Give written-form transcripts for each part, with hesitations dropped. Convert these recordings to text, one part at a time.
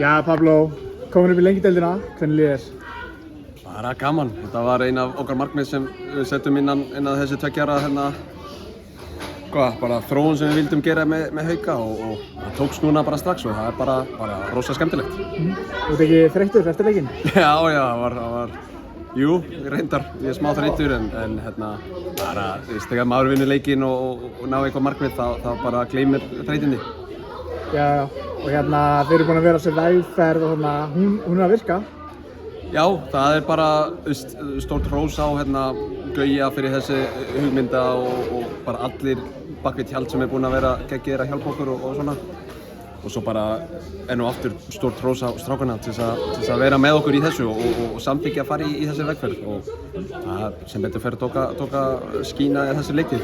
Já, Pablo, komin upp í lengideildina, hvernig líður þér? Bara gaman. Þetta var ein af okkar markmið sem við settum innan þessi 2 ára bara þróun sem við vildum gera með Hauka og það tókst núna bara strax og það er bara rosa skemmtilegt. Þú ert ekki þreyttur eftir leikinn? Já, það var jú, reyndar, ég er smá þreyttur en bara, þegar maður vinnur leikinn og ná eitthvað markmið þá bara gleymir þreytinni. Já, og þeir eru búin að vera á sér vegferð og hún er að virka. Já, það er bara stórt hrós á Gauja fyrir þessi hugmynda og bara allir bak við tjald sem er búin að vera geggir að hjálpa okkur og svona. Og svo bara enn og aftur stórt hrós á strákana til þess að vera með okkur í þessu og samþykkja að fara í þessi vegferð og það sem betur fer tóka skína í þessi leikið.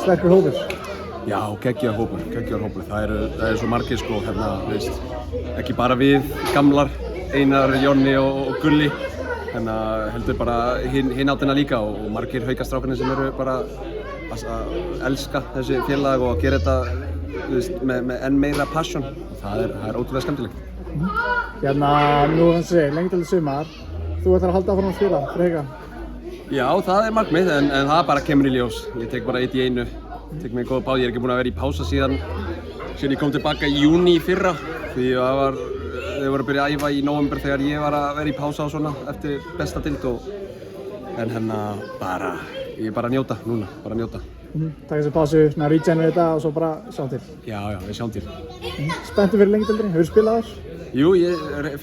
Sterkur hópur. Já, geggjaður hópur. Það eru svo margir ekki bara við gamlar, Einar, Jonni og Gulli, heldur bara hinn áttina líka og margir Haukastrákarnir sem eru bara að elska þessi félag og að gera þetta með enn meira passion og það er ótrúlega skemmtilegt. Nú lengideildin sumar, þú ætlar að halda áfram að spila fyrir Hauka? Já, það er markmið en það bara kemur í ljós. Ég tek bara eitt í einu, tek mig góða báð. Ég er ekki búinn að vera í pása síðan ég kom tilbaka í júní í fyrra því þau voru að byrja að æfa í nóvember þegar ég var að vera í pása og svona eftir besta deild en ég er bara að njóta núna, Taka sér pásu, regenerate þetta og svo bara sjá til. Já, við sjáum til. Spenntur fyrir lengideildinni, hefur spilað þar? Jú,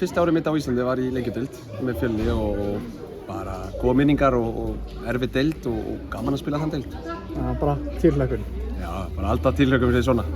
fyrsta árið mitt á Íslandi var í lengjudeild með Fjölni og bara góða minningar og erfið deild og gaman að spila þann deild. Bara tilhlökkun. Já, bara alltaf tilhlökkun fyrir svona.